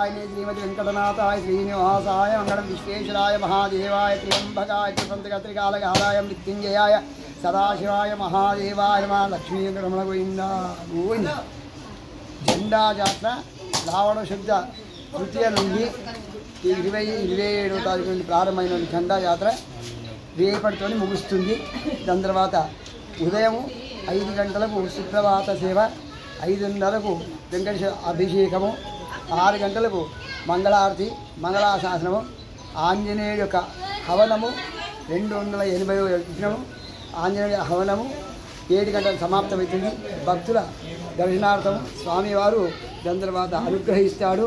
श्रीमती वेंकटनाथाय श्रीनिवासाय मंगलम विश्वेश्वराय महादेवाय त्र्यंबकाय त्रिपुंतकत्रिकालकालाय मृत्युंजयाय सदाशिवाय महादेवाय नमः लक्ष्मी वेंकटरमण गोविंद गोविंद జెండా జాతర రావణ శుద్ధ తృతీయ నుండి 27వ తారీఖు నుండి ప్రారంభమైన జెండా జాతర రేపటితో ముగుస్తుంది. దాని తర్వాత ఉదయం 5 గంటలకు సుప్రభాత సేవ, 5:30కు వెంకటేశ్వర అభిషేకము, 6 గంటలకు మంగళారతి, మంగళాశాసనము, ఆంజనేయుడి యొక్క హవనము, 280వ యజ్ఞము, ఆంజనేయుడి హవనము 7 గంటలకు సమాప్తమవుతుంది. భక్తుల దర్శనార్థం స్వామివారు దాని తర్వాత అనుగ్రహిస్తాడు.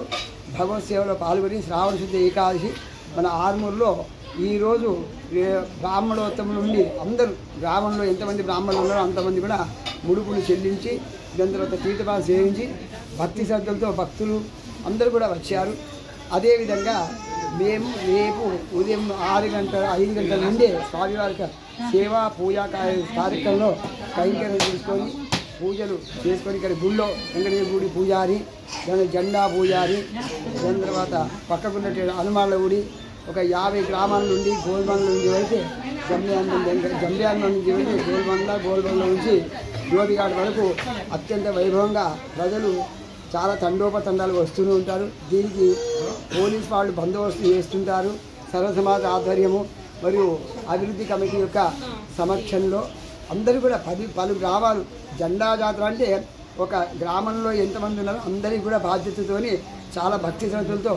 భగవత్ సేవలో పాల్గొని శ్రావణ శుద్ధ ఏకాదశి మన ఆర్మూరులో ఈరోజు బ్రాహ్మణోత్తముల నుండి అందరూ గ్రామంలో ఎంతమంది బ్రాహ్మణులు ఉన్నారో అంతమంది కూడా ముడుపులు చెల్లించి దాని తర్వాత తీర్థపాలు సేవించి భక్తి శ్రద్ధలతో భక్తులు అందరూ కూడా వచ్చారు. అదేవిధంగా మేము రేపు ఉదయం 5 గంటల నుండి స్వామివారికి సేవా పూజా కార్యక్రమంలో కైంకర్యం చేసుకొని పూజలు చేసుకొని ఇక్కడ గుళ్ళో వెంకటేశ్వర గుడి పూజారి, దాని జెండా పూజారి, దాని తర్వాత పక్కకున్నట్టు హనుమాన్ల గుడి, ఒక 50 గ్రామాల నుండి గోల్బండ్ల నుంచి వెళ్తే జంబ్యాన్ నుంచి వెళ్తే గోల్బండ్ల నుంచి జ్యోతిఘాట్ వరకు అత్యంత వైభవంగా ప్రజలు చాలా తండోపతండాలు వస్తూనే ఉంటారు. దీనికి పోలీస్ వాళ్ళు బందోబస్తు చేస్తుంటారు. సర్వసమాజ ఆధ్వర్యము మరియు అభివృద్ధి కమిటీ యొక్క సమక్షంలో అందరూ కూడా పలు గ్రామాలు జెండా జాతర అంటే ఒక గ్రామంలో ఎంతమంది ఉన్నారో అందరికీ కూడా బాధ్యతతోని చాలా భక్తి శ్రద్ధలతో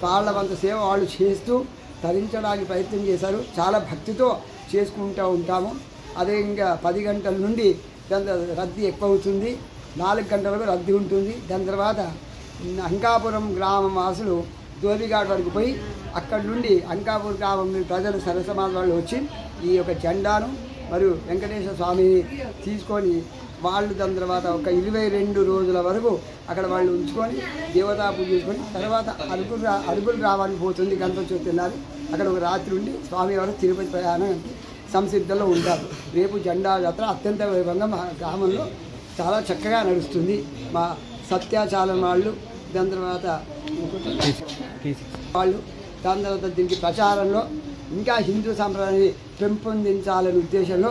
వాళ్ళ వంత సేవ వాళ్ళు చేస్తూ తరించడానికి ప్రయత్నం చేశారు. చాలా భక్తితో చేసుకుంటూ ఉంటాము. అదే ఇంకా 10 గంటల నుండి రద్దీ ఎక్కువ అవుతుంది. 4 గంటలకు రద్దీ ఉంటుంది. దాని తర్వాత అంకాపురం గ్రామం వాసులు ధోబిఘాట్ వరకు పోయి అక్కడి నుండి అంకాపురం గ్రామం ప్రజలు సరసమాజ వాళ్ళు వచ్చి ఈ యొక్క జెండాను మరియు వెంకటేశ్వర స్వామిని తీసుకొని వాళ్ళు దాని తర్వాత ఒక 22 రోజుల వరకు అక్కడ వాళ్ళు ఉంచుకొని దేవతా పూజ చేసుకొని తర్వాత అరుగుల గ్రామానికి పోతుంది. గణపతి చవితి తిన్నారు. అక్కడ ఒక రాత్రి ఉండి స్వామివారు తిరుపతి ప్రయాణం సంసిద్ధంలో ఉంటారు. రేపు జెండా జాతర అత్యంత వైభవంగా మా గ్రామంలో చాలా చక్కగా నడుస్తుంది. మా సత్యాచారం వాళ్ళు దాని తర్వాత వాళ్ళు దాని తర్వాత దీనికి ప్రచారంలో ఇంకా హిందూ సంప్రదాయాన్ని పెంపొందించాలనే ఉద్దేశంలో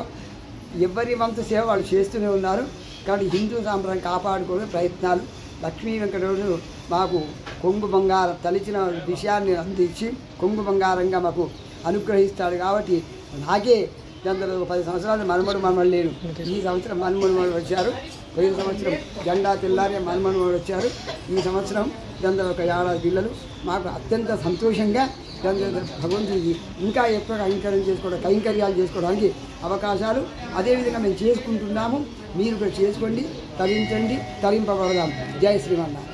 ఎవరి వంతు సేవ వాళ్ళు చేస్తూనే ఉన్నారు. కాబట్టి హిందూ సాంప్రదాయం కాపాడుకోవడం ప్రయత్నాలు. లక్ష్మీ వెంకటేశ్వరుడు మాకు కొంగు బంగారం తలిచిన విషయాన్ని అందించి కొంగు బంగారంగా మాకు అనుగ్రహిస్తాడు. కాబట్టి నాకే దాంట్లో 10 సంవత్సరాలు మనమడు లేను. ఈ సంవత్సరం మనమడు వచ్చారు. పోయిన సంవత్సరం జెండా తెల్లారి మనమడు వచ్చారు. ఈ సంవత్సరం దాంట్లో ఒక 7 పిల్లలు మాకు అత్యంత సంతోషంగా భగవంతుడికి ఇంకా ఎక్కువ కైంకర్యాలు చేసుకోవడానికి అవకాశాలు అదేవిధంగా మేము చేసుకుంటున్నాము. మీరు కూడా చేసుకోండి, తరించండి, తరింపబడదాం. జై శ్రీమన్నారాయణ.